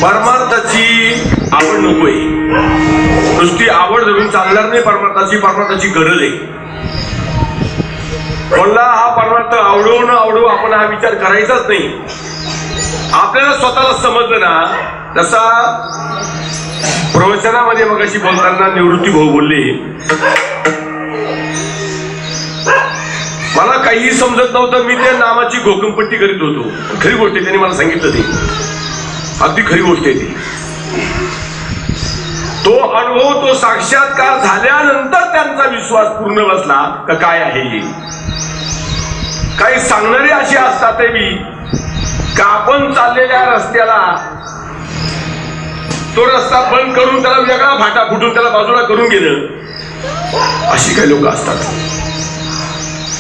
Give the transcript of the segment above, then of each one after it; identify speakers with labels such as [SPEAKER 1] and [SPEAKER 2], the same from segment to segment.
[SPEAKER 1] परमार्थाची आवड नकोय, नुसती आवड धरून चालणार नाही. परमार्थाची गरज आहे. कोणला हा परमार्थ आवडो न आवडो आपण हा विचार करायचाच नाही. आपल्याला स्वतःला समजलं ना, तसा प्रवचनामध्ये मगाशी बोलताना निवृत्ती भाऊ बोलले, मला काहीही समजत नव्हतं, मी त्या नामाची घोकंपट्टी करीत होतो. खरी गोष्ट आहे, त्यांनी मला सांगितलं, ती अगदी खरी गोष्ट आहे ती. तो अनुभव, तो साक्षात्कार झाल्यानंतर त्यांचा विश्वास पूर्ण बसला का काय आहे हे. काही सांगणारे असे असतात बी का आपण चाललेल्या रस्त्याला तो रस्ता बंद करून त्याला वेगळा फाटा फुटून त्याला बाजूला करून गेलं, अशी काही लोक असतात.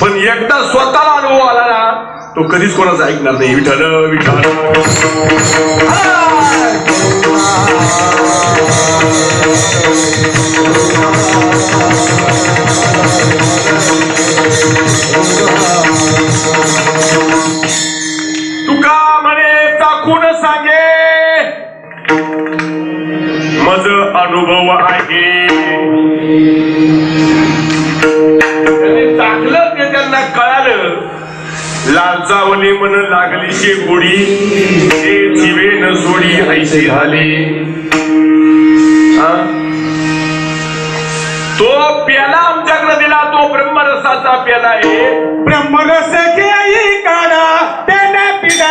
[SPEAKER 1] पण एकदा स्वतःला अनुभव आला ना, तो कधीच कोणाचा ऐकणार नाही. विठ्ठल विठ्ठल तुका म्हणे चाखून सांगे मज अनुभव आहे. त्यांनी चाखलं ते त्यांना कळालं. लालचावली मन लागली शे गोडी, ते जीवे न सोडी ऐशी झाली. तो प्याला आमच्याकडे दिला, तो ब्रह्मरसाचा प्याला आहे.
[SPEAKER 2] ब्रह्मरस घेई काढा त्याने पिढा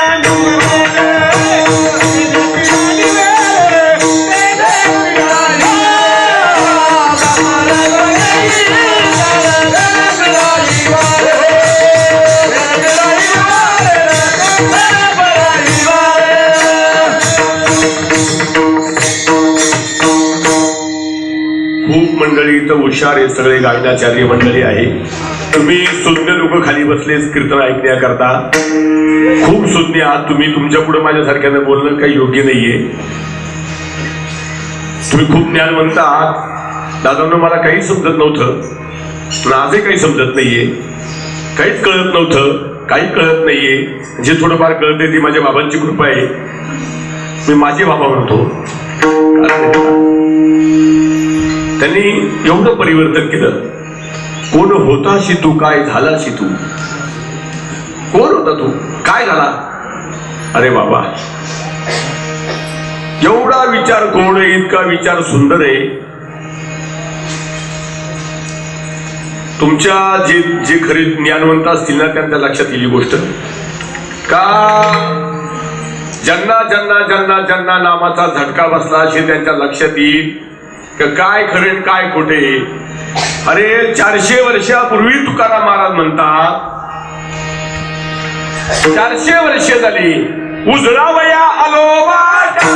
[SPEAKER 1] खूप मंडळी इथं हुशार आहे, सगळे गायनाचार्य मंडळी आहे. तुम्ही सुज्ञ लोक खाली बसले कीर्तन ऐकण्याकरता, खूप सुज्ञ आहात तुम्ही. तुमच्या पुढे माझ्यासारख्यानं बोलणं काही योग्य नाहीये. तुम्ही खूप ज्ञानवंत आहात. दादांनो, मला काही समजत नव्हतं, पण आजही काही समजत नाहीये. काहीच कळत नव्हतं, काही कळत नाहीये. जे थोडंफार कळते ती माझ्या बाबांची कृपा आहे. मी माझे बाबा म्हणतो, त्यांनी एवढं परिवर्तन केलं. कोण होताशी तू, काय झालाशी तू, कोण होता तू, काय झाला. अरे बाबा, एवढा विचार कोण आहे, इतका विचार सुंदर आहे. तुमच्या जे खरे ज्ञानवंत असतील ना, त्यांच्या लक्षात येईल गोष्ट का ज्यांना ज्यांना ज्यांना ज्यांना नामाचा झटका बसला असे त्यांच्या लक्षात येईल काय खरे काय खोटे. अरे 400 वर्षापूर्वी तुकाराम महाराज म्हणतात, 400 वर्ष झाली उजळावया आलो वाटा.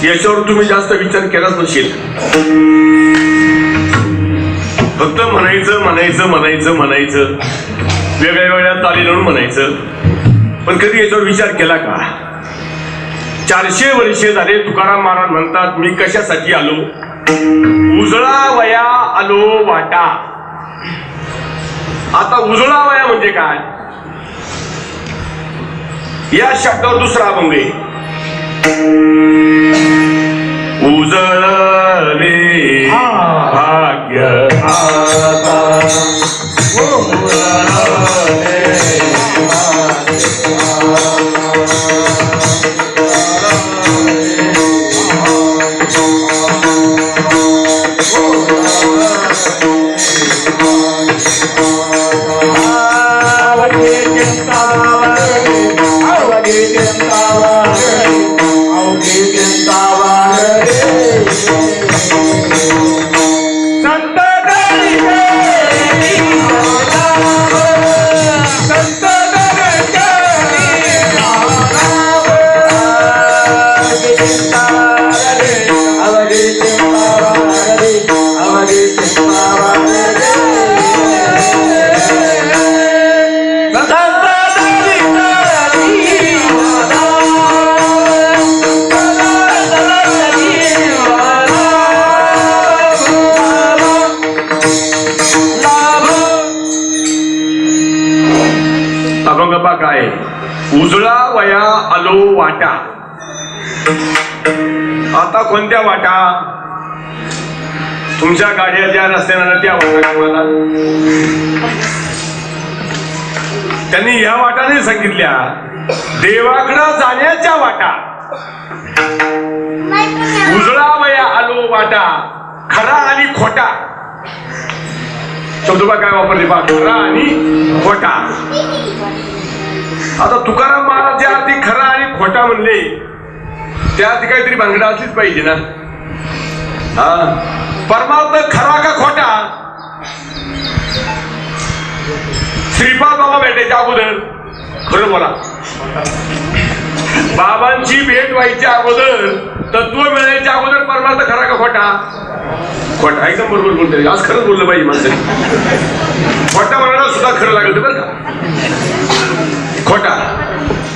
[SPEAKER 1] याच्यावर तुम्ही जास्त विचार केलाच नसेल. फक्त म्हणायचं म्हणायचं म्हणायचं म्हणायचं, वेगळ्या वेगळ्या ताली लावून म्हणायचं, पण कधी याच्यावर विचार केला का. 400 वर्षे झाले तुकाराम महाराज म्हणतात, मी कशासाठी आलो, उजळा वया आलो वाटा. आता उजळावया म्हणजे काय? या शब्दावर दुसरा अभंग आहे. उजळले भाग्य आता काय? उजळा वया आलो वाटा. आता कोणत्या वाटा? तुमच्या गाड्या ज्या रस्त्यानं त्या वाटा. मला त्यांनी या वाटाने सांगितल्या देवाकडं जाण्याच्या वाटा. उजळा वया आलो वाटा, खरा आणि खोटा. शब्दोबा काय वापरले बा? खरा आणि खोटा. आता तुकाराम महाराज ज्या अर्थी खरा आणि खोटा म्हणले त्या अर्थी काहीतरी भांगडा असलीच पाहिजे ना. हा, परमार्थ खरा का खोटा? श्रीपाद बाबा भेटायच्या अगोदर खरं बोला. बाबांची भेट व्हायच्या अगोदर, तत्व मिळायच्या अगोदर परमार्थ खरा का खोटा? खोटा. एकदम बरोबर बोलतोय. आज खरंच बोललं पाहिजे माणसाने. खोटा म्हणायला सुद्धा खरं लागलं बरं का. खोटा.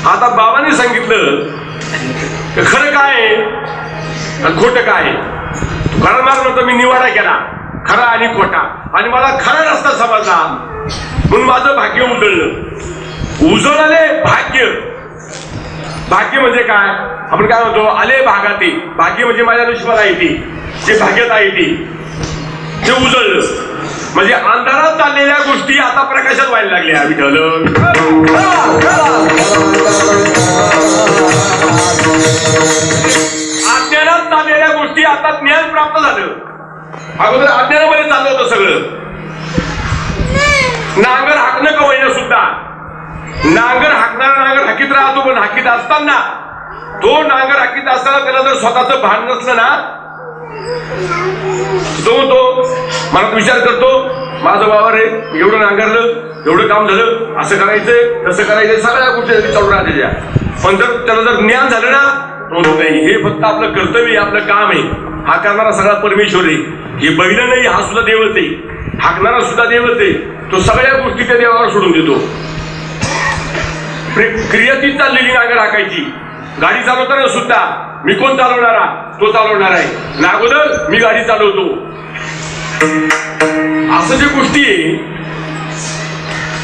[SPEAKER 1] आता बाबांनी सांगितलं खरं काय आणि खोटं काय. तुकाराम महाराज म्हणतो मी निवाडा केला खरा आणि खोटा, आणि मला खरा रस्ता समजला म्हणून माझं भाग्य उजळलं. उजळले भाग्य. भाग्य म्हणजे काय? आपण काय म्हणतो आले भागाते. भाग्य म्हणजे माझ्या नशिबाला येते, जे भाग्यात आहे ते उजळलं. म्हणजे अंधारात चाललेल्या गोष्टी आता प्रकाशात व्हायला लागल्या. विठ्ठल अज्ञानात चाललेल्या गोष्टी आता ज्ञान प्राप्त झालं. अगोदर अज्ञानामध्ये चाललं होतं सगळं. नांगर हाकणं का होईना सुद्धा. नांगर हाकणारा नांगर हाकीत राहतो, पण हाकीत असताना तो नांगर हाकीत असताना त्याला जर स्वतःच भान नसलं ना, तो मनात विचार करतो माझं वावर आहे, एवढं नांगरलं, एवढं काम झालं, असं करायचंय तसं करायचंय, सगळ्या गोष्टी चालू राहते. पण जर त्याला जर ज्ञान झालं ना, नाही हे फक्त आपलं कर्तव्य, आपलं काम आहे. हा करणारा सगळा परमेश्वर आहे. हे बैल नाही, हा सुद्धा देवच आहे. हाकणारा सुद्धा देवच आहे. तो सगळ्या गोष्टी त्या देवावर सोडून देतो. क्रिया ती चाललेली नांगर हाकायची. गाडी चालवताना सुद्धा मी कोण चालवणारा? तो चालवणार आहे. ना अगोदर मी गाडी चालवतो. असं जे गोष्टी आहे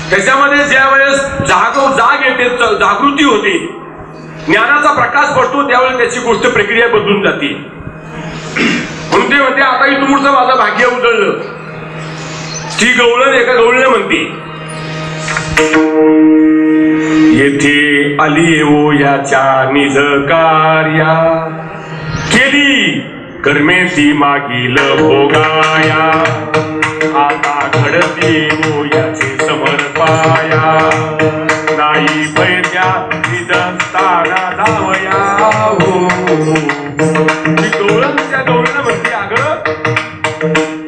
[SPEAKER 1] त्याच्यामध्ये ज्या वेळेस जाग येते, जागृती होते, ज्ञानाचा प्रकाश पडतो, त्यावेळेस त्याची गोष्ट प्रक्रिया बदलून जाते. म्हणून ते म्हणते आता इथून माझं भाग्य उजळलं. ती गवळण एका गवळण म्हणते येथे आली ओ याच्या निज कार्या, केली कर्मे ती मागील भोगाया, आता घडती ओ याचे समर्पाया, नाही भय त्या निजस्थाना जावया हो. मी त्या गवळण म्हणते अगं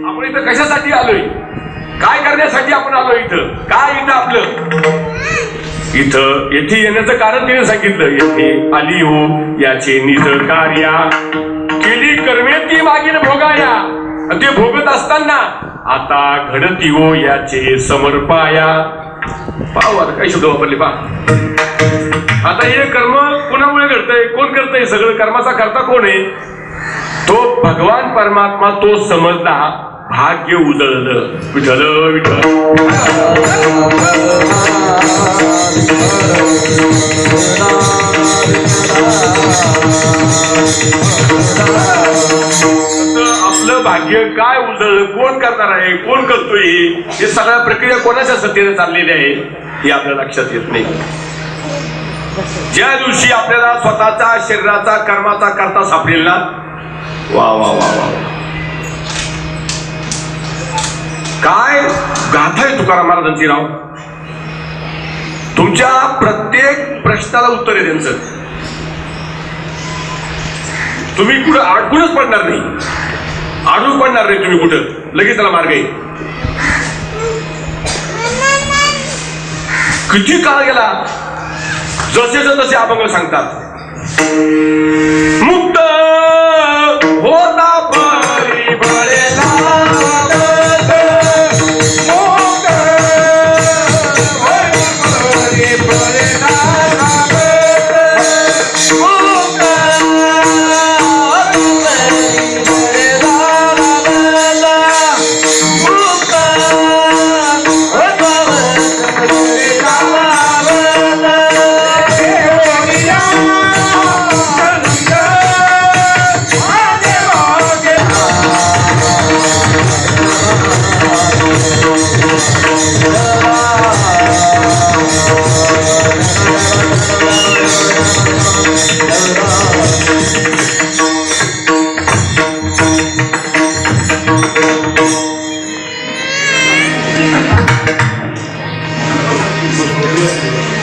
[SPEAKER 1] आपण इथं कशासाठी आलोय? काय करण्यासाठी आपण आलो इथं? काय इथं आपलं? इथं येथे येण्याचं कारण तिने सांगितलं. येथे आली हो याचे निज कार्या, केली कर्मे ती मागील भोगाया, ते भोगत असताना आता घडती हो याचे समर्पाया. पाहू आता काही शब्द वापरले पा. आता हे कर्म कोणामुळे घडतंय? कोण करतंय? सगळं कर्माचा करता कोण आहे? तो भगवान परमात्मा. तो समजला भाग्य उजळलं. विठ्ठल विठ्ठल. आपलं भाग्य काय उजळलं, कोण करणार आहे, कोण करतोय, हे सगळ्या प्रक्रिया कोणाच्या सत्तेने चाललेली आहे हे आपल्या लक्षात येत नाही. ज्या दिवशी आपल्याला स्वतःच्या शरीराचा कर्माचा करता सापडेल ना, वा वा वा वा, काय गाथा आहे तुकाराम महाराजांची राव. तुमच्या प्रत्येक प्रश्नाला उत्तर आहे त्यांचं. तुम्ही कुठं अडकूनच पडणार नाही, अडून पडणार नाही तुम्ही कुठं, लगेच त्याला मार्ग आहे. किती काळ गेला, जसे तसे अभंग सांगतात. मुक्त होता परी बळेला,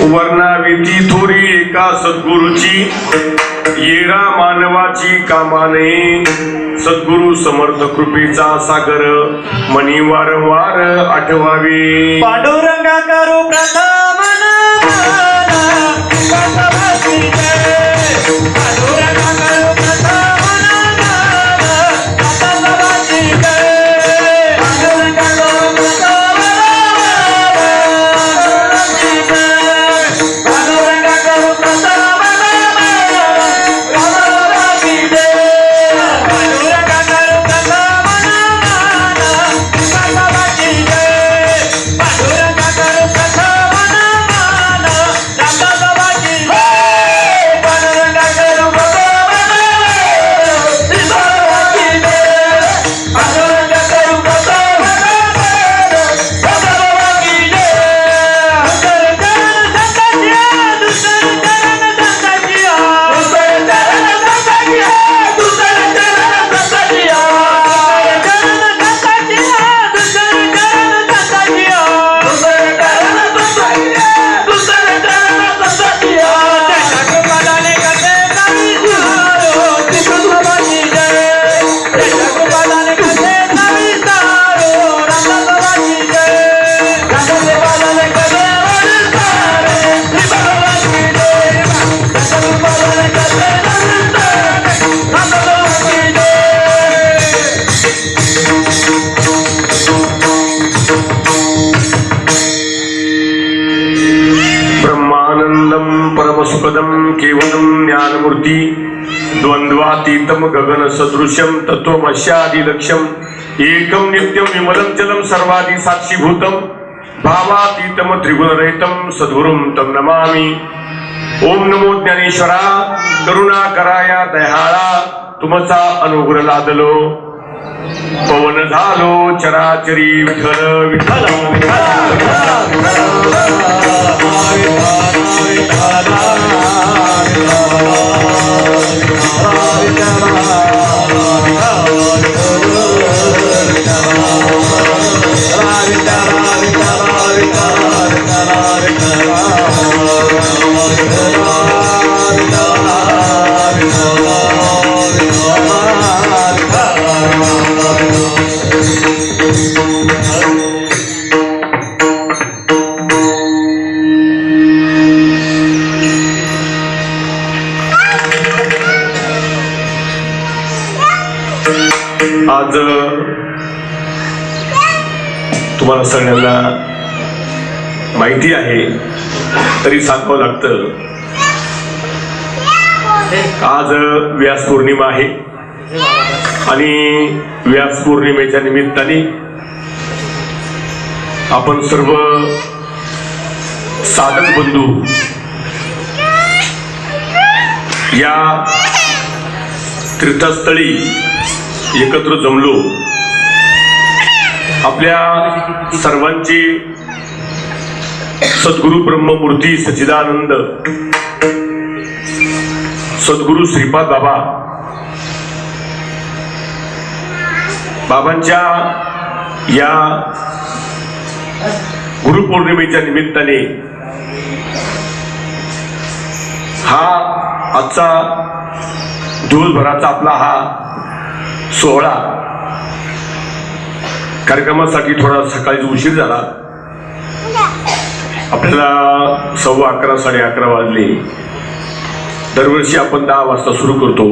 [SPEAKER 1] वर्णाविती थोरी एका सद्गुरूची, येरा मानवाची कामाने. सद्गुरु समर्थ कृपेचा सागर, मनी वारंवार आठवावे.
[SPEAKER 3] पांडुरंगा करू प्रथम नमन, बसवासी जय. पांडुरंगा करू प्रथम नमन, बसवासी जय. पांडुरंगा करू प्रथम नमन, बसवासी जय. पांडुरंगा करू प्रथम नमन, बसवासी जय. पांडुरंगा करू प्रथम नमन, बसवासी जय. पांडुरंगा करू प्रथम नमन, बसवासी जय. पांडुरंगा करू प्रथम नमन, बसवासी जय. पांडुरंगा करू प्रथम नमन, बसवासी जय. दुसर चरण संतांच्या, दुसर चरण संतांच्या, दुसर चरण संतांच्या, दुसर चरण संतांच्या, दुसर चरण संतांच्या, दुसर चरण संतांच्या, दुसर चरण संतांच्या, दुसर चरण संतांच्या. त्याच्या कृपादाने कसे नावी सुहारो, कृष्णबाबाची जय. त्याच्या कृपादाने कसे नावी सुहारो, रामदासबाबाची जय. रामदासबाबाने कसे नावी सुहारो, कृष्णबाबाची जय. त्याच्या कृपादाने कसे नावी सुहारो, रामदासबाबाची जय.
[SPEAKER 1] ब्रह्मानंदम परमसुखदम केवलम ज्ञानमूर्ती, द्वंद्वातीतम गगन सदृश्यम तत्वमस्यादिलक्ष्यम, एकम नित्यम विमलं जलम सर्वादि साक्षीभूतम, भावातीतम त्रिगुणरहितम सद्गुरुम तम नमामि. ओम नमो ज्ञानेश्वरा, करुणा कराया दयाळा, तुमचा अनुग्रह लादलो, पवन झालो चराचरी. विठ्ठल विठ्ठल आज तुम्हाला सगळ्यांना माहिती आहे तरी सांगावं लागतं. आज व्यास पौर्णिमा आहे. आणि व्यास पौर्णिमेच्या निमित्ताने आपण सर्व साधक बंधू या तीर्थस्थळी एकत्र जमलो. आपल्या सर्वांची सद्गुरु ब्रह्ममूर्ती सच्चिदानंद सद्गुरु श्रीपाद बाबांच्या या गुरुपौर्णिमेच्या निमित्ताने हा आजचा दिवसभराचा आपला हा सोहळा कार्यक्रमासाठी थोडा सकाळी उशीर झाला. आपल्याला 11:15 11:30 वाजले. दरवर्षी आपण 10 वाजता सुरू करतो.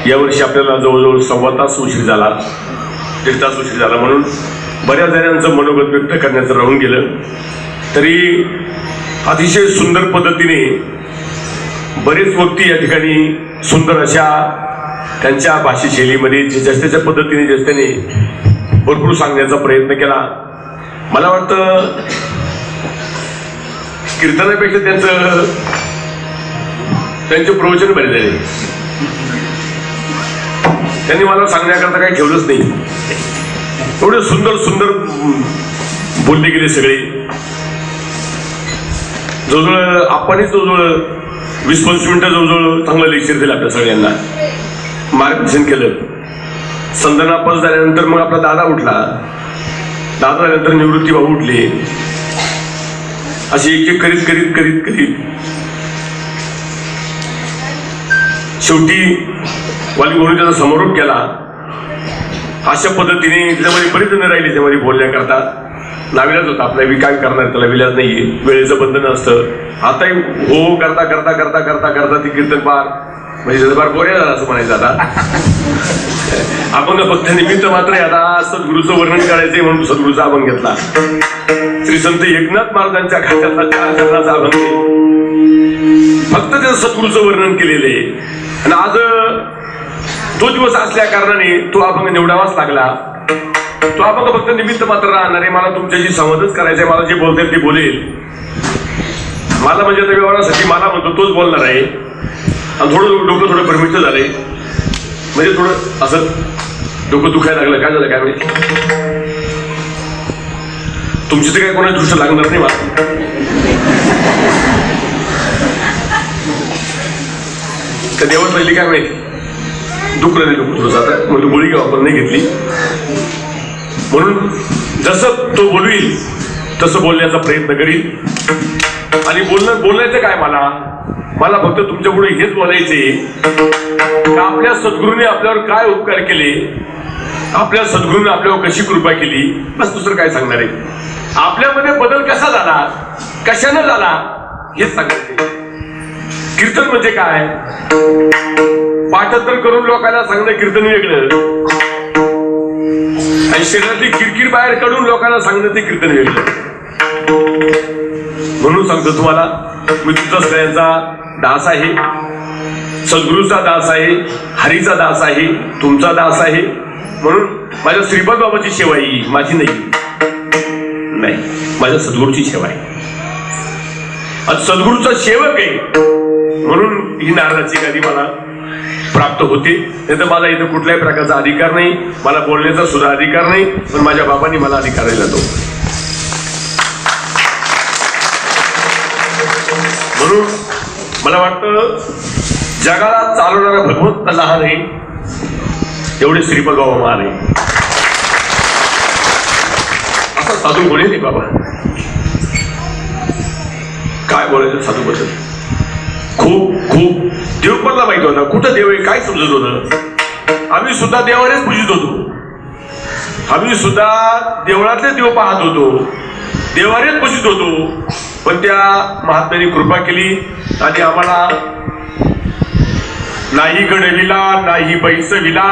[SPEAKER 1] यावर्षी आपल्याला जवळजवळ 1.25 तास उशीर झाला, 1.5 तास उशीर झाला. म्हणून बऱ्याच जणांचं मनोगत व्यक्त करण्याचं राहून गेलं. तरी अतिशय सुंदर पद्धतीने बरेच व्यक्ती या ठिकाणी सुंदर अशा त्यांच्या भाषा शैलीमध्ये त्याच्या पद्धतीने त्याने भरपूर सांगण्याचा प्रयत्न केला. मला वाटतं कीर्तनापेक्षा त्यांचे प्रवचन बरे झाले. त्यांनी मला सांगण्याकरता काही ठेवलंच नाही. एवढे सुंदर सुंदर बोलले गेले सगळे. जवळजवळ आपणच जवळजवळ 20-25 मिनिटं जवळजवळ चांगलं लेक्चर दिलं आपल्या सगळ्यांना, मार्गदर्शन केलं. संदनापास झाल्यानंतर मग आपला दादा उठला. दादा झाल्यानंतर निवृत्ती भाऊ उठले. असे एक करीत करीत करीत करीत शेवटी वाली म्हणून त्याचा समारोप केला. अशा पद्धतीने त्याच्यामध्ये बरेच जण राहिले त्यामध्ये बोलण्याकरता. नाविलाज होता आपला, काय करणार, त्याला विलाज नाहीये, वेळेचं बंधन असतं. आताही हो करता करता करता करता करता ते कीर्तन पार म्हणजे त्याचं फार बोऱ्या झाला असं म्हणायचं. आता आपण फक्त निमित्त मात्र आता सद्गुरूचं वर्णन करायचंय म्हणून सद्गुरूचा अभंग घेतला. श्री संत एकनाथ महाराजांच्या खात्याचा अभंग फक्त त्याचं सद्गुरूचं वर्णन केलेलं आहे. आणि आज तो दिवस असल्या कारणाने तो अभंग निवडावाच लागला. तो अभंग फक्त निमित्त मात्र राहणार आहे. मला तुमच्याशी संवादच करायचा आहे. मला जे बोलता ते बोलेल. मला म्हणजे आता व्यवहारासाठी मला म्हणतो तोच बोलणार आहे. आणि डोकं थोडं परमिट झालंय, म्हणजे थोडं असं डोकं दुखायला लागलं. काय झालं काय माहिती. तुमची तर काय कोणाची दृष्ट लागणार नाही मला. तर देवात राहिली काय माहिती. दुखलं नाही डोकं थोडंसं. आता म्हणजे गोळी आपण नाही घेतली. म्हणून जसं तो बोलवील तसं बोलण्याचा प्रयत्न करील. आणि बोलायचं काय मला फक्त तुमच्या पुढे हेच बोलायचे की आपल्या सद्गुरूने आपल्यावर काय उपकार केले, आपल्या सद्गुरूने आपल्यावर कशी कृपा केली, बस दुसरं काय सांगणार आहे. आपल्यामध्ये बदल कसा झाला, कशाने झाला हेच सांगायचे. कीर्तन म्हणजे काय, पाठांतर करून लोकांना सांगणं कीर्तन वेगळं, आणि शरीरातली किरकिर बाहेर काढून लोकांना सांगणं ते कीर्तन वेगळं. म्हणून सांगतो तुम्हाला, मी तुमचा सगळ्यांचा दास आहे, सद्गुरूचा दास आहे, हरीचा दास आहे, तुमचा दास आहे. म्हणून माझ्या श्रीपाद बाबाची सेवा ही माझी नाही, माझ्या सद्गुरूची सेवा आहे. आज सद्गुरूचा सेवक आहे म्हणून ही नारदाची गादी मला प्राप्त होते. नाही तर मला इथं कुठल्याही प्रकारचा अधिकार नाही, मला बोलण्याचा सुद्धा अधिकार नाही. पण माझ्या बाबांनी मला अधिकार दिला तो. म्हणून मला वाटतं जगाला चालवणारा भगवंत लहान आहे, एवढे श्रीपाद बाबा महान आहे. असं साधू बोले नाही बाबा, काय बोलायचं साधूबद्दल. खूप खूप देवपणला माहिती होता, कुठं देव आहे काय समजत होतं. आम्ही सुद्धा देवानेच पूजित होतो, आम्ही सुद्धा देवळातले देव पाहत होतो, देवानेच पूजित होतो. पण त्या महात्म्याने कृपा केली आणि आम्हाला नाही घडविला नाही बैसविला,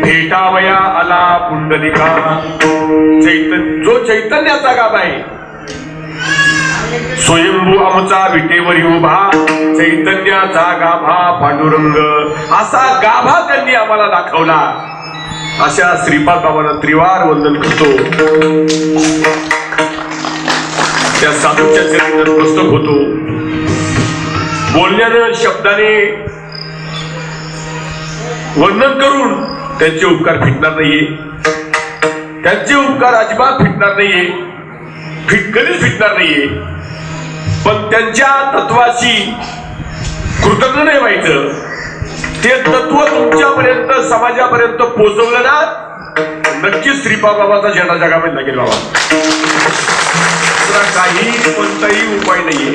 [SPEAKER 1] भेटावया आला पुंडलिका. जो चैतन्याचा गाभ आहे स्वयंभू आमचा विटेवरी उभा चैतन्याचा गाभा पांडुरंग असा गाभा त्यांनी आम्हाला दाखवला. अशा श्रीपाद बाबांना त्रिवार वंदन करतो. त्या साधूच्या चरित्रात पुस्तक होतो. बोलण्यानं शब्दाने वर्णन करून त्यांचे उपकार फिटणार नाहीये. त्यांचे उपकार अजिबात फिटणार नाहीये. कधीच फिटणार नाहीये. पण त्यांच्या तत्वाशी कृतज्ञ नाही व्हायचं. ते तत्व तुमच्यापर्यंत समाजापर्यंत पोहोचवलं ना नक्कीच श्रीपाद बाबाचा झेंडा जगामध्ये लागेल बाबा. काही कोणताही उपाय नाहीये.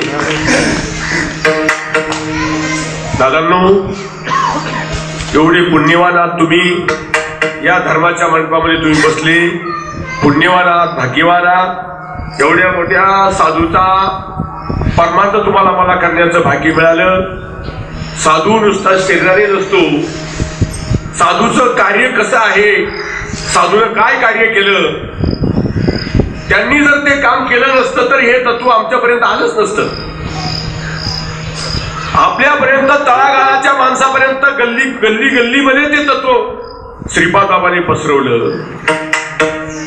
[SPEAKER 1] दादांनो, एवढे पुण्यवान आहात तुम्ही. या धर्माच्या मंडपामध्ये तुम्ही बसले. पुण्यवान आहात, भाग्यवान आहात. एवढ्या मोठ्या साधूचा परमार्थ तुम्हाला मला करण्याचं भाग्य मिळालं. साधू नुसता शरीराने नसतो. साधूचं कार्य कसं आहे, साधूनं काय कार्य केलं, त्यांनी जर ते काम केलं नसतं तर हे तत्व आमच्यापर्यंत आलंच नसतं. आपल्यापर्यंत तळागाळाच्या माणसापर्यंत गल्ली गल्ली गल्लीमध्ये ते तत्व श्रीपाद बाबांनी पसरवलं.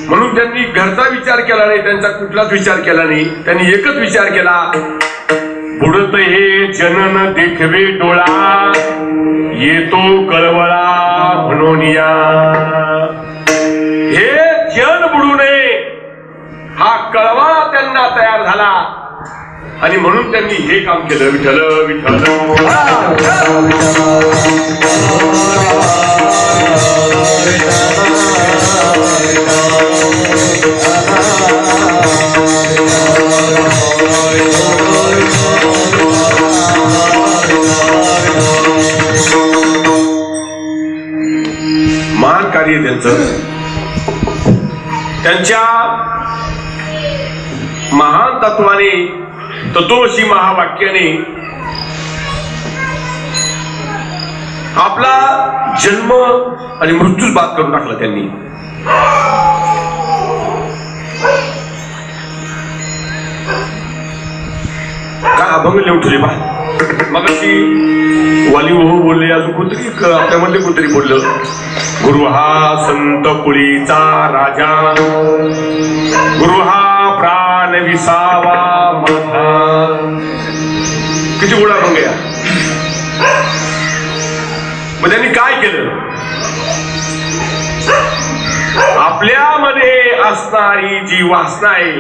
[SPEAKER 1] म्हणून त्यांनी घरचा विचार केला नाही, त्यांचा कुठलाच विचार केला नाही. त्यांनी एकच विचार केला, बुडत हे जनन देखवे डोळा, येतो कळवळा म्हणून या. हे जन बुडू नये हा कळवळा त्यांना तयार झाला आणि म्हणून त्यांनी हे काम केलं. विठ्ठल विठ्ठल महान कार्य त्यांचं. त्यांच्या महान तत्वाने, तत्वशी महावाक्याने आपला जन्म आणि मृत्यूच बाद करून टाकला त्यांनी. काय अभंग लिहून ठेवले बा. मग वाली हो बोलले, अजून कोणतरी आपल्यामध्ये कोणतरी बोललं, गुरु हा संत कुळीचा राजा, गुरु हा प्राण विसावा माझा. किती गोड अभंग या. मग त्यांनी काय केलं, आपल्यामध्ये असणारी जी वासना आहे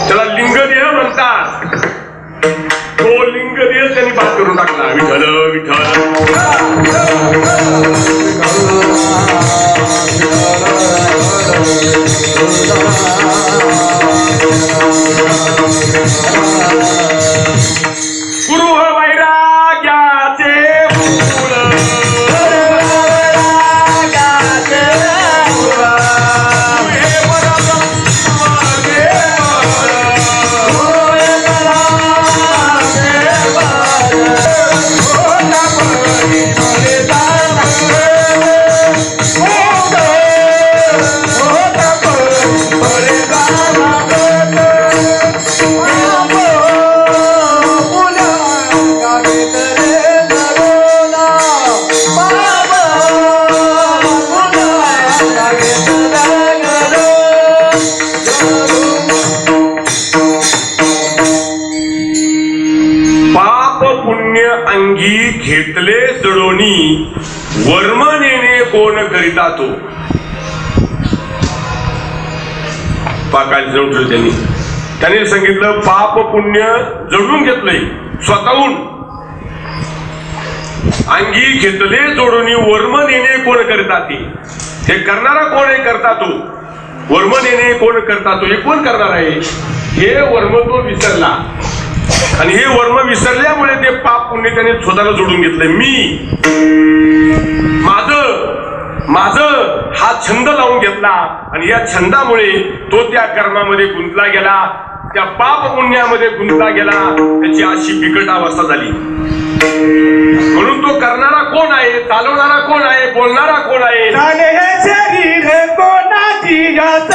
[SPEAKER 1] त्याला लिंगदेह म्हणतात. तो लिंगदेह त्यांनी बाद करून टाकला. विठ्ठल विठ्ठल गुरु वैराग्याचे मूळ, अंगी घेतले जडोनी, वर्म नेणे कोण करिता तो. पाकाल जडून त्यांनी सांगितलं, पाप पुण्य जडून घेतलंय स्वतःहून. अंगी घेतले जोडून वर्म नेणे कोण करता ते. हे करणारा कोण आहे, करता तो. वर्म नेणे कोण करता तो, हे कोण करणार आहे. हे वर्म तो विसरला आणि हे वर्म विसरल्यामुळे ते पाप पुण्य त्याने स्वतःला जोडून घेतलंय. मी माझं हा छंद लावून घेतला आणि या छंदामुळे तो त्या कर्मामध्ये गुंतला गेला, त्या पाप पुण्यामध्ये गुंतला गेला. त्याची अशी बिकट अवस्था झाली. म्हणून तो करणारा कोण आहे, चालवणारा कोण आहे, बोलणारा कोण आहे.
[SPEAKER 2] झाले हे शरीर कोणाची जात,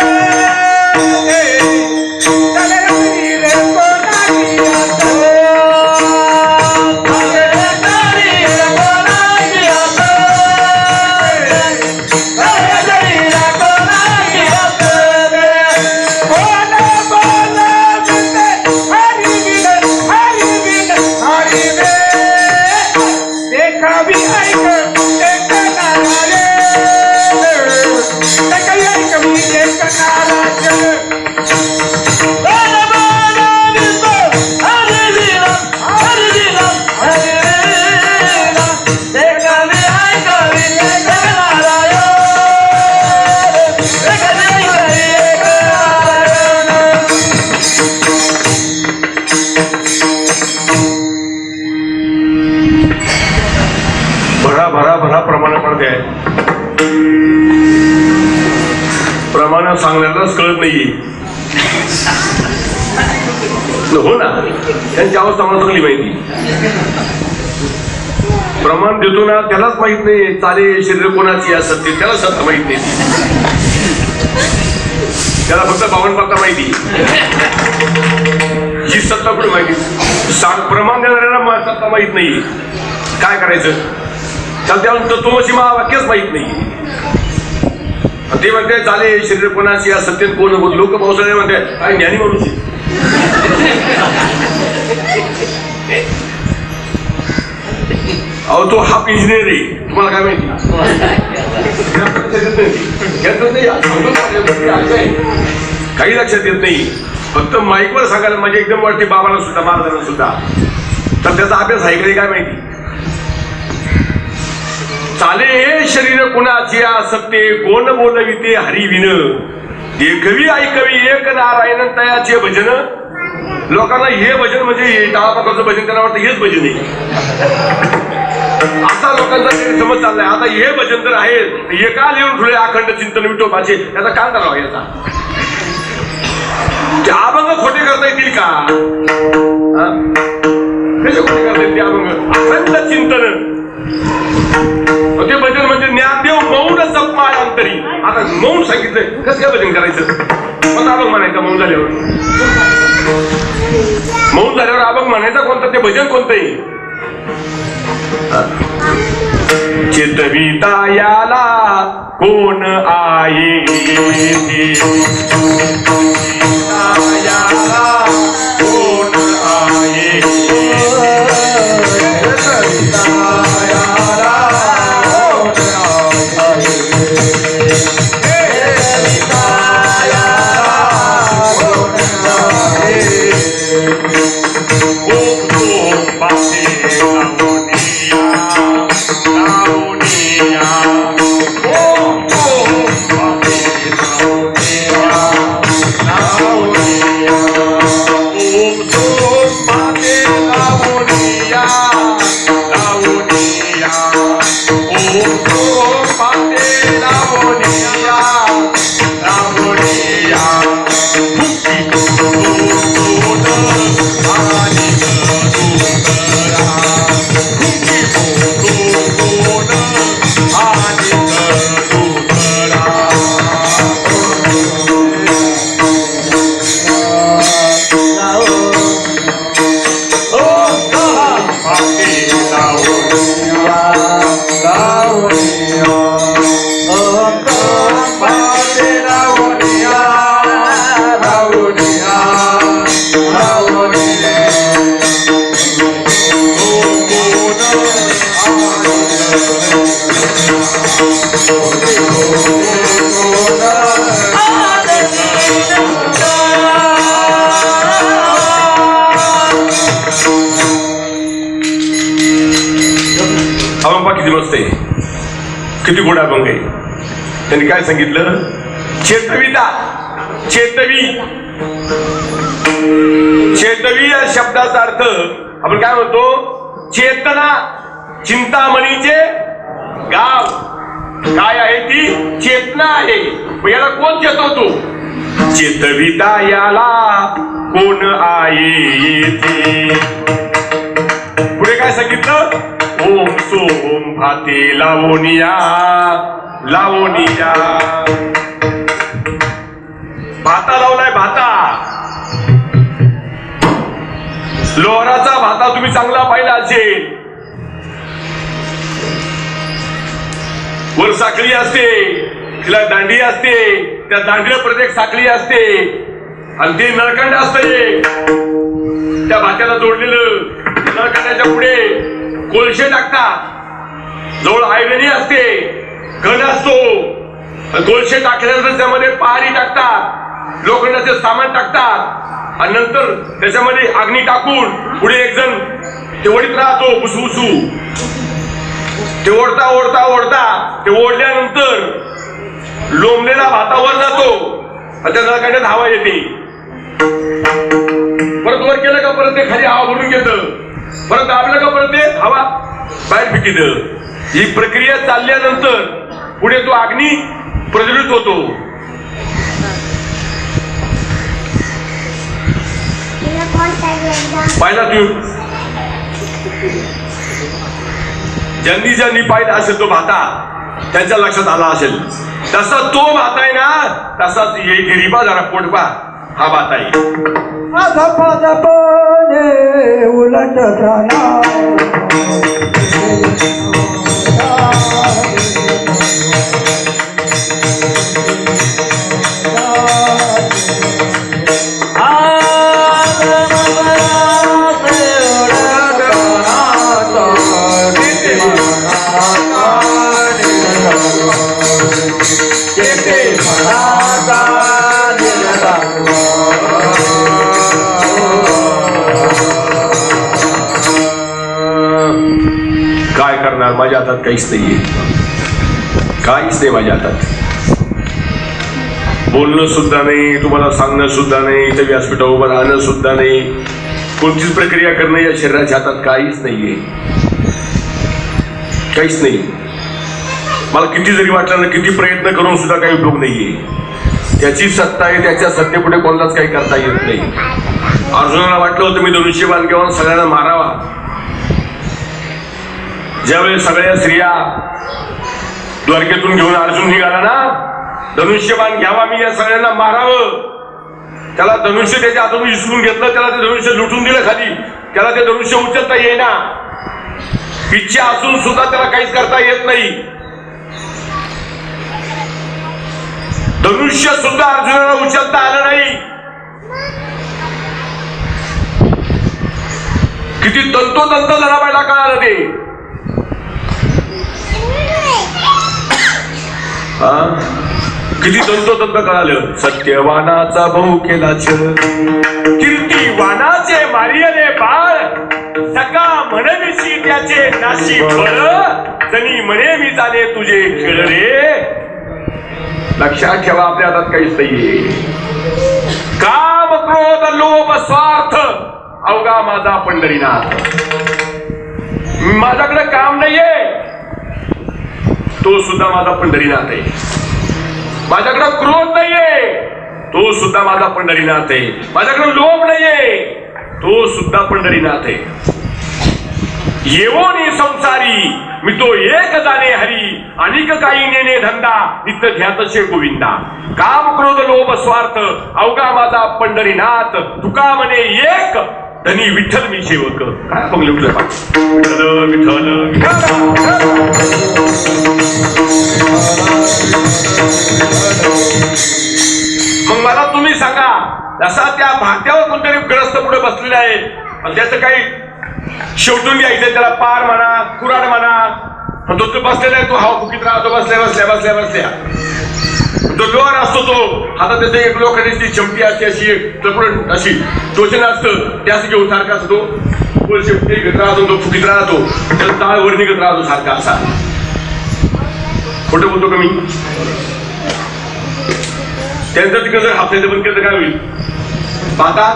[SPEAKER 2] झाले हे शरीर
[SPEAKER 1] नाहीये. हो ना, त्यांची अवस्था मला चांगली माहिती. प्रमाण देतो ना त्यालाच माहित नाही चाले शरीर कोणाची असत ते, त्याला सत्ता माहित नाही. त्याला फक्त 52 पत्ता माहिती. ही सत्ता कुठे माहिती? प्रमाण देणाऱ्याला सत्ता माहित नाही. काय करायचं? त्याला तत्वमसी महावाक्यच माहित नाही. ते म्हणते चाले शरीर कोणाची असत ते, कोण लोक पावसाळे म्हणते काय ज्ञानी माणूस आहे. अहो तो हाफ इंजिनियर आहे, तुम्हाला काय माहिती? काही लक्षात येत नाही. फक्त माईकवर सांगायला म्हणजे एकदम वाटते बाबाला सुद्धा महाराजांना सुद्धा. तर त्याचा अभ्यास आहे का काय माहिती. चाले हे शरीर कुणाची असते, कोण बोलविते हरिविन, देखवी ऐकवी एक नारायण तयाचे भजन. लोकांना हे भजन म्हणजे टाळापाकाचं भजन त्यांना वाटतं हेच भजन आहे. असा लोकांचा समज चाललाय. आता हे भजन तर आहे, एका लिहून ठेवले अखंड चिंतन विठोबाचे, याचा काय करावा? याचा ते अभंग खोटे करता येतील का? कसे खोटे करता येतील ते अभंग? अखंड चिंतन ते भजन म्हणजे ज्ञानदेव मौन जपमाळ अंतरी. आता मौन सांगितलंय, कसं काय भजन करायचं? कोणता अभंग म्हणायचा मौन झाल्यावर? मौन झाल्यावर अभंग म्हणायचा कोणता? ते भजन कोणतंही. चितविता याला कोण आहे, याला कोण आहे, किती मस्त आहे, किती गोड अभंग आहे. त्यांनी काय सांगितलं? चेतविता, चेतवी. चेतवी या शब्दाचा अर्थ आपण काय म्हणतो? चेतना. चिंतामणीचे गाव काय आहे? ती चेतना आहे. याला कोण चेतवतो? चेतविता याला कोण आहे येथे. पुढे काय सांगितलं? ओम सोम भाते लावोनिया, लावोनिया. भाता लावलाय, भाता. लोहराचा भाता तुम्ही चांगला पाहिला असेल. वर साखळी असते, तिला दांडी असते, त्या दांडीला प्रत्येक साखळी असते आणि ते नळकंड असते. त्या भात्याला जोडलेलं. नळकंडाच्या पुढे कोळशे टाकतात, जवळ आयरणी असते, घन असतो. कोळशे टाकल्यानंतर त्यामध्ये पहारी टाकतात, लोखंडाचे सामान टाकतात आणि नंतर त्याच्यामध्ये अग्नी टाकून पुढे एक जण ते ओढीत राहतो बुसबुसू. ते ओढता ओढता ओढता ते ओढल्यानंतर लोंबलेला भातावर जातो आणि त्या नळकंडात हवा येते. परत वर केलं का परत ते खाली हवा भरून घेतं, परत दाबलं का परत ते हवा बाहेर फेकीत. ही प्रक्रिया चालल्यानंतर पुढे तो अग्नी प्रज्वलित होतो. पाहिला तू ज्यांनी पाहिला असेल तो भाता त्यांच्या लक्षात आला असेल. तसा तो भात आहे ना, तसाच ये गिरीबा जरा पोटबा हा भात आहे.
[SPEAKER 3] उलट
[SPEAKER 1] काय करणार, माझ्या हातात काहीच नाहीये, काहीच नाही माझ्या हातात. बोलणं सुद्धा नाही, तुम्हाला सांगणं सुद्धा नाही, इथे व्यासपीठावर उभं राहणं सुद्धा नाही, कोणतीच प्रक्रिया करणं या शरीराच्या हातात काहीच नाहीये, काहीच नाही. मला किती जरी वाटलं ना, किती प्रयत्न करून सुद्धा काही उपयोग नाहीये. त्याची सत्ता आहे, त्याच्या सत्तेपुढे कोणालाच काही करता येत नाही. अर्जुनाला वाटलं होतं मी धनुष्यबाण घेऊन सगळ्यांना मारावा. ज्यावेळेस सगळ्या स्त्रिया द्वारकेतून घेऊन अर्जुन निघाला ना, धनुष्यबाण घ्यावा मी या सगळ्यांना मारावं. त्याला धनुष्य त्याच्या हातून हिसकून घेतलं, त्याला ते धनुष्य लुटून दिलं खाली. त्याला ते धनुष्य उचलता येईना. इच्छा असून सुद्धा त्याला काहीच करता येत नाही. धनुष्य सुद्धा अर्जुनाला उचलता आलं नाही. किती तंतोतंत लढायला कळालं ते. किती तंतोतंत कळालं. सत्यवानाचा भाऊ केला छळ, कीर्तिवानाचे मारियले बाळ, सका म्हणविशी त्याचे नाशी फळ, जणी म्हणे मी जाणे तुझे खेळ रे. लक्षात ठेवा, आपल्या हातात काहीच नाहीये. काम क्रोध लोभ स्वार्थ अवघा माझा पंढरीनाथ. माझ्याकडे काम नाहीये, तो सुद्धा माझा पंढरीनाथ आहे. माझ्याकडे क्रोध नाहीये, तो सुद्धा माझा पंढरीनाथ आहे. माझ्याकडे लोभ नाहीये, तो सुद्धा पंढरीनाथ आहे. येवोनी संसारी मी तो एक जाणे हरी, अनिक काही नेणे धंदा नित्य ध्यातशे गोविंदा. काम क्रोध लोभ स्वार्थ अवघा माझा पंढरीनाथ, तुका म्हणे एक धनी विठ्ठल मी सेवक. काय बंगले उठलं विठ्ठल विठ्ठल. मग मला तुम्ही सांगा, जसा त्या भात्यावर कोणतरी ग्रस्त पुढे बसलेला आहे, पण त्याचं काही शेवटून घ्यायचं, त्याला पार म्हणा कुराड म्हणा, तो बसलेला आहे, तो हवा फुकीत राहतो बसल्या बसल्या बसल्या बसल्या. तो लोहार असतो, तो हातात त्याचं एक लोखंडाची चमटी असते, अशी तपड अशी टोचन असतं, त्यास घेऊन सारखा असतो. शेवटी घेत राहतो, तो फुकीत राहतो, त्याला ताळ वर निघत राहतो सारखा असा. खोटं बोलतो का मी? त्यांचं तिकडे जर हापसायचं बंद केलं तर काय होईल? पाहता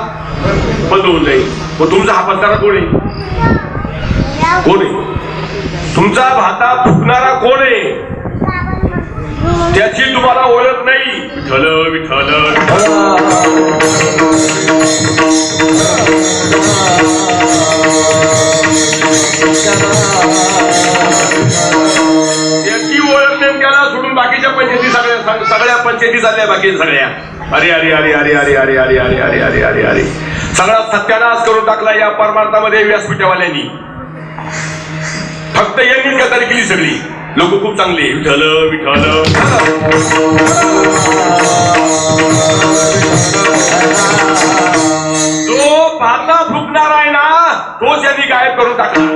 [SPEAKER 1] बंद होऊन जाईल. मग तुमचा हापसणारा कोण आहे? कोण आहे तुमचा भाता फुकणारा? कोण आहे? त्याची तुम्हाला ओळख नाही. विठ्ठल विठ्ठल. त्याची ओळख नाही, त्याला सोडून बाकीच्या पंचायती सगळ्या पंचायती झाल्या बाकी सगळ्या. अरे अरे अरे अरे अरे अरे अरे अरे अरे अरे अरे अरे सगळा सत्यानाश करून टाकला या परमार्थामध्ये व्यासपीठावाल्यांनी. फक्त यांनीच गद्दारी केली सगळी. लोक खूप चांगली. विठ्ठल विठ्ठल. जो भाता फुकणार आहे ना, तोच यांनी गायब करून टाकला.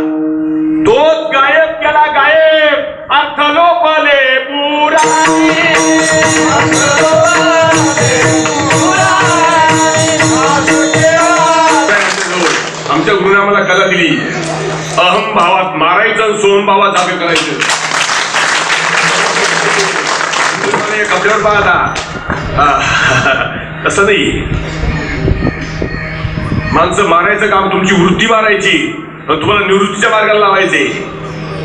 [SPEAKER 1] तोच गायब केला, गायब. अर्थ लोपले पुरा. आमच्या गुरुने आम्हाला कला दिली. अहम भावात मारायचं आणि सोहम भावात जागे करायचं. कपड्यावर पाहता तसं नाही. माणसं मारायचं काम, तुमची वृत्ती मारायची, तुम्हाला निवृत्तीच्या मार्गाला लावायचे,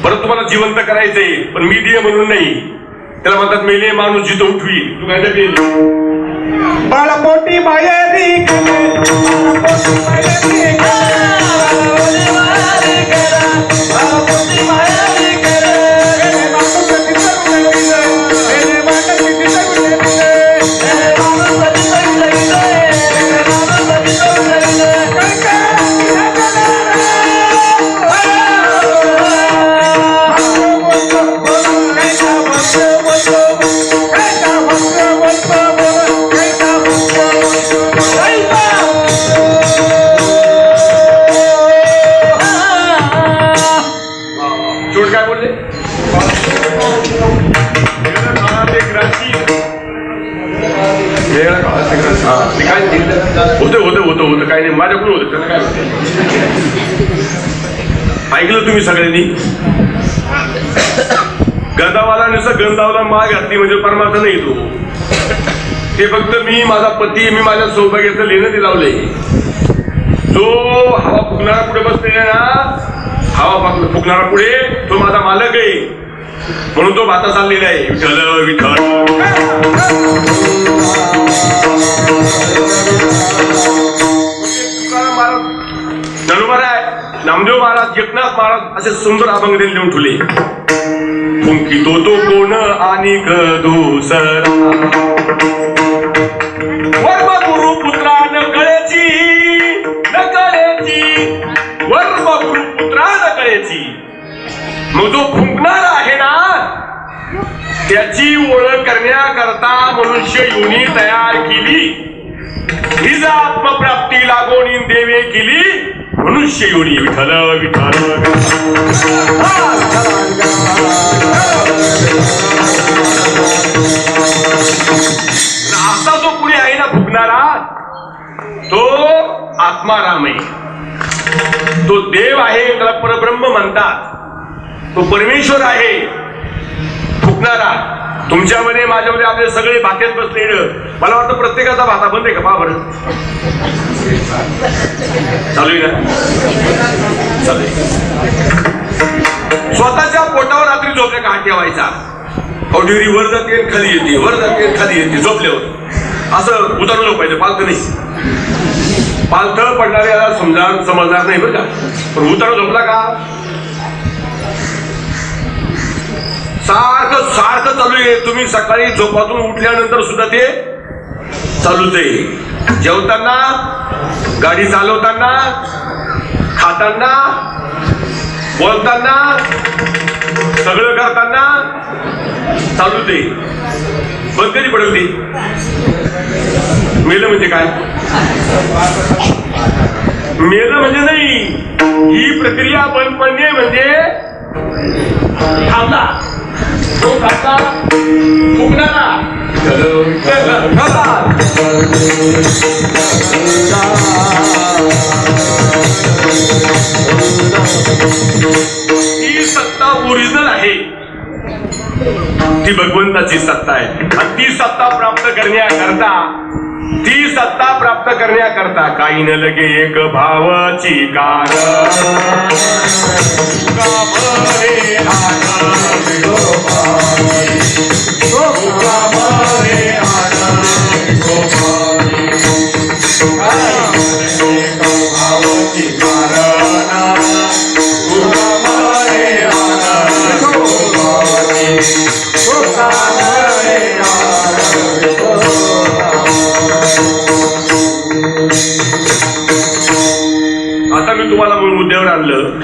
[SPEAKER 1] परत तुम्हाला जिवंत करायचे, पण मी देह म्हणून नाही. त्याला म्हणतात मेले माणूस जिथं उठवी. तू काय ते
[SPEAKER 2] बाळपोटी मायेरी
[SPEAKER 1] काय नाही, माझ्याकडून होतं त्याला काय होतं. ऐकलं तुम्ही सगळ्यांनी? गंधावाला नुसतं गंधावाला माळ घातली म्हणजे परमार्थ नाही तो. ते फक्त मी माझा पती मी माझ्या सौभाग्याचं लेणं ते लावलंय. जो हवा फुकणारा पुढे बसलेला ना, हवा फुकणारा पुढे तो माझा मालक आहे, म्हणून तो भाता चाललेला आहे. विठ्ठल विठ्ठल तुकाराम महाराज, ज्ञानोबा नामदेव महाराज, एकनाथ महाराज असे सुंदर अभंग लिहून ठेवले. फुंकितो तो कोण आणि दुसरा, वर्म गुरु पुत्रा न कळेची, वर्म गुरु पुत्रा न कळेची. मग जो फुंकणार आहे ना, त्याची ओळख करण्याकरता मनुष्य योनी तयार केली. हिज आत्मप्राप्ती लागोनी देवे केली मनुष्य योनी. विठ्ठल विठ्ठल असा जो पुढे आहे ना फुकणारा, तो आत्माराम आहे, तो देव आहे, त्याला परब्रह्म म्हणतात, तो परमेश्वर आहे. फुकणारा तुमच्यामध्ये माझ्यामध्ये आपले सगळे भात्यात बसलेलं, मला वाटतं प्रत्येकाचा भाता बंद आहे का? पहा बरं, चालू आहे ना? चालू आहे. स्वतःच्या पोटावर रात्री झोपल्या का हात ठेवायचा, कवडीवरी वर जाते खाली येते, वर जाते खाली येते. झोपल्यावर असं उतरलं झोपायचं, पालथं नाही. पालथं पडणाऱ्याला समजणार नाही बरं का, पण उतरलं झोपला का सारखं सारखं चालू आहे. तुम्ही सकाळी झोपातून उठल्यानंतर सुद्धा ते चालूच आहे. जेवताना, गाडी चालवताना, खाताना, बोलताना, सगळं करताना चालूच आहे. बंद कधी पडेल ते? मेलं म्हणजे काय? मेलं म्हणजे नाही, ही प्रक्रिया बंद पडणे म्हणजे थांबला. तो थांबला फुकणारा ती सत्ता ओरिजिनल आहे, ती भगवंताची सत्ता आहे. आणि ती सत्ता प्राप्त करण्याकरता काही न लगे एक भावाची कार. आता मी तुम्हाला मूळ मुद्द्यावर आणलं.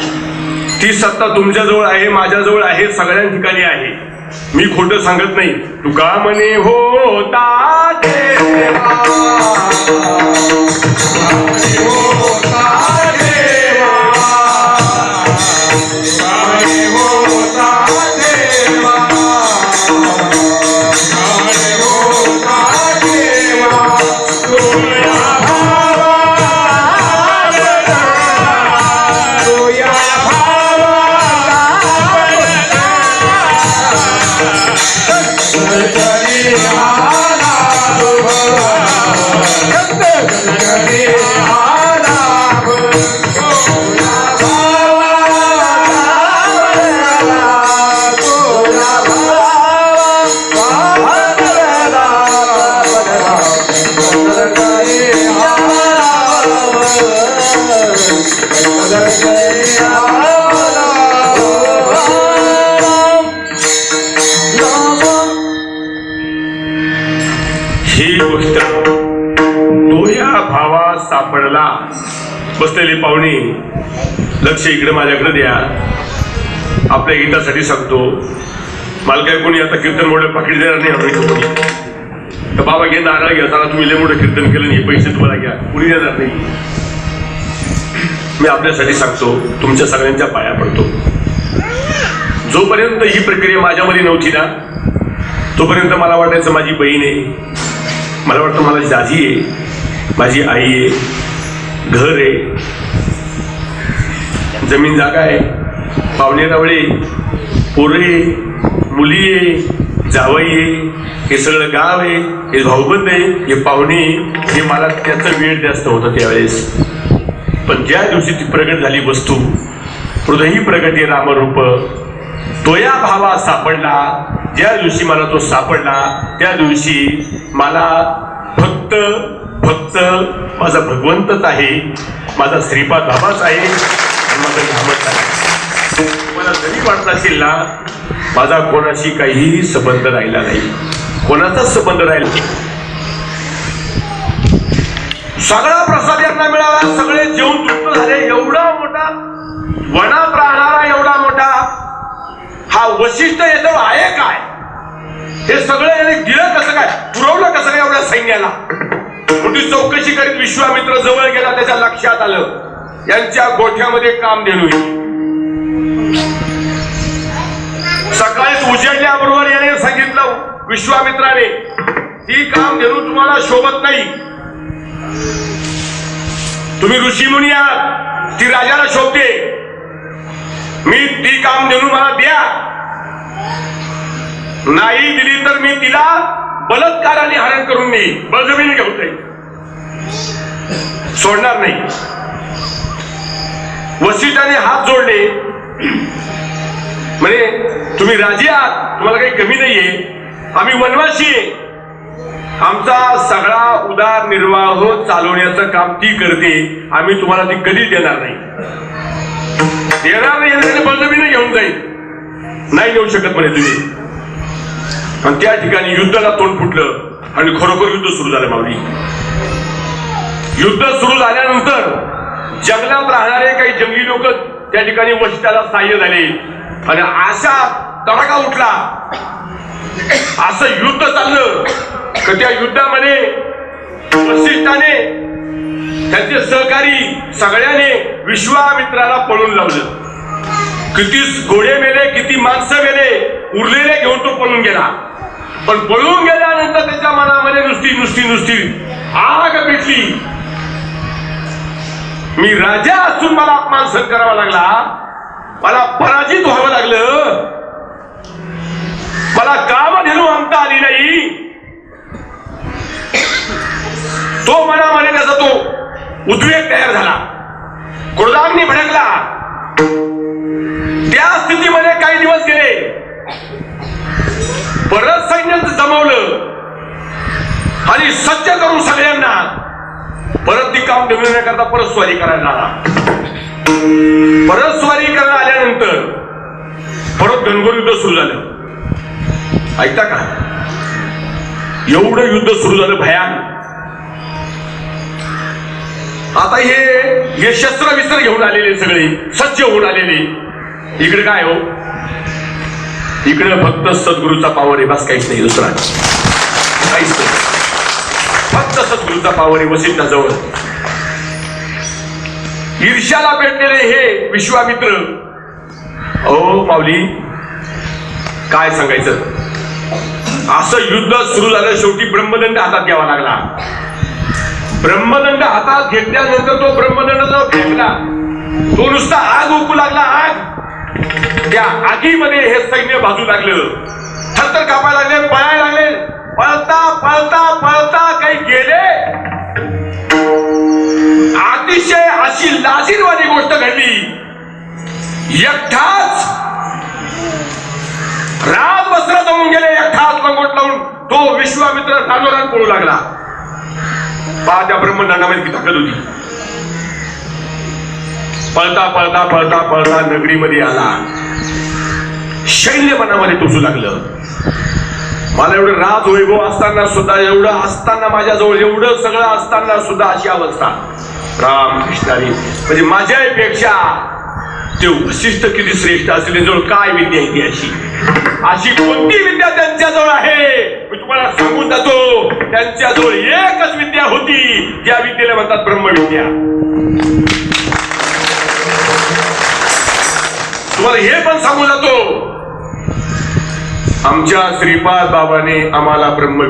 [SPEAKER 1] ती सत्ता तुमच्याजवळ आहे, माझ्याजवळ आहे, सगळ्या ठिकाणी आहे. मी खोटं सांगत नाही. तुका म्हणे होता देवा, ही गोष्ट तो या भावात सापडला. बसलेले पाहुणे, लक्ष इकडे माझ्याकडे द्या. आपल्या हितासाठी सांगतो. मला काय कोणी आता कीर्तन मोठं पाकिट देणार नाही आम्ही कोणी. तर बाबा घे, नारळ घ्या, चला तुम्ही लय मोठं कीर्तन केलं नाही, पैसे तुम्हाला घ्या, कुणी देणार नाही. मी आपल्यासाठी सांगतो, तुमच्या सगळ्यांच्या पाया पडतो. जोपर्यंत ही प्रक्रिया माझ्यामध्ये नव्हती ना, तोपर्यंत मला वाटायचं माझी बहीण आहे, मला वाटतं मला दाजी आहे, माझी आई आहे, घर आहे, जमीन जागा आहे, पाहुणे रावळे, पोरे, मुली आहे, जावई आहे, हे सगळं गाव आहे, हे भाऊबंद आहे, हे पाहुणे, हे मला त्याचा वेळ जास्त होता त्यावेळेस. पण ज्या दिवशी ती प्रगट झाली वस्तू, हृदयी प्रगती रामरूप, तो या भावा सापडला. ज्या दिवशी मला तो सापडला त्या दिवशी मला फक्त माझा भगवंतच आहे, माझा श्रीपाद बाबाच आहे आणि माझा धामच आहे. मला जरी वाटत असेल ना, माझा कोणाशी काहीही संबंध राहिला नाही, कोणाचाच संबंध राहिला. सगळा प्रसाद यांना मिळाला, सगळे जेवण तृप्त झाले. एवढा मोठा वनात राहणारा एवढा मोठा हा वशिष्ठ याजवळ आहे काय? हे सगळं याने दिलं कसं काय, पुरवलं कसं काय एवढ्या सैन्याला? मोठी चौकशी करीत विश्वामित्र जवळ गेला. त्याच्या लक्षात आलं यांच्या गोठ्यामध्ये कामधेनू आहे. सकाळीच उजेडल्याबरोबर याने सांगितलं विश्वामित्राने, ती कामधेनू तुम्हाला शोभत नाही, तुम्ही ऋषीमुनी आहात, ती राजाला शोभते, मी ती कामधेनू मला द्या. नाही दिली तर मी तिला बलात्काराने हरण करून नेईल, बळजबरीने घेऊन जाईल, सोडणार नाही. वशिष्ठाने हात जोडले, म्हणे तुम्ही राजे आहात, तुम्हाला काही कमी नाहीये, आम्ही वनवासी आहे, आमचा सगळा उदरनिर्वाह चालवण्याचं काम ती करते, आम्ही तुम्हाला ती कधी देणार नाही. बळजबरीने घेऊन जाईल, नाही नेऊ शकत म्हणे तुम्ही. आणि त्या ठिकाणी युद्धाला तोंड फुटलं आणि खरोखर युद्ध सुरू झालं. माऊली, युद्ध सुरू झाल्यानंतर जंगलात राहणारे काही जंगली लोक त्या ठिकाणी वशिष्ठाला सहाय्य झाले आणि अशा तडाखा उठला. असं युद्ध चाललं तर त्या युद्धामध्ये वशिष्ठाने, त्यांचे सहकारी सगळ्याने विश्वामित्राला पळून लावलं. किती घोडे मेले, किती माणसं मेले, उरलेले घेऊन तो पळून गेला. पण पळून गेल्यानंतर त्याच्या मनामध्ये नुसती आग पेटली. मी राजा असून मला अपमान सहन करावा लागला, मला पराजित व्हावं लागलं, मला कामधेनू आणता आली नाही. तो मनामध्ये त्याचा तो उद्वेग तयार झाला, क्रोधाग्नी भडकला. त्या स्थितीमध्ये काही दिवस गेले, परत सैन्य जमवलं आणि सज्ज करून सगळ्यांना परत ती काम करता परत स्वारी करायला आला. परत स्वारी करायला आल्यानंतर परत घनघोर युद्ध सुरू झालं. ऐकता का? एवढं युद्ध सुरू झालं भयान. आता हे शस्त्र विस्त्र घेऊन आलेले, सगळे सज्ज होऊन आलेले. इकडे काय हो, इकडे फक्त सद्गुरूचा पावर आहे, बस काहीच नाही, दुसरा काहीच नाही, फक्त सद्गुरूचा पावर आहे वशिष्ठाजवळ. ईर्ष्याला पेटलेले हे विश्वामित्र, अहो माऊली काय सांगायचं. असं युद्ध सुरू झालं, शेवटी ब्रह्मदंड हातात घ्यावा लागला. ब्रह्मदंड हातात घेतल्यानंतर तो ब्रह्मदंड फेकला, तो नुसता आग उकू लागला. आग, त्या आगीमध्ये हे सैन्य भाजू लागलं, थरथर कापायला लागले, पळायला लागले. पळता पळता पळता काही गेले. अतिशय अशी लाजीरवाणी गोष्ट घडली. एकटाच राजवस्त्र जमून गेले, एकटाच लंगोट लावून तो विश्वामित्र राजोरात पळू लागला. पहा त्या ब्रह्मदंडामध्ये किती ताकद होती. पळता पळता पळता पळता नगरीमध्ये आला. शैल्य मनामध्ये टोचू लागलं. मला एवढं राज वैभव असताना सुद्धा, एवढं असताना माझ्याजवळ, एवढं सगळं असताना सुद्धा अशी अवस्था. रामकृष्णारी म्हणजे माझ्यापेक्षा ते वशिष्ठ किती श्रेष्ठ असेल, त्यांच्याजवळ काय विद्या आहे अशी, अशी कोणती विद्या त्यांच्याजवळ आहे मी तुम्हाला सांगून जातो. त्यांच्याजवळ एकच विद्या होती, त्या विद्येला म्हणतात ब्रह्मविद्या. तुम्हाला हे पण सांगून जातो, आमच्या श्रीपाद बाबाने आम्हाला ब्रह्म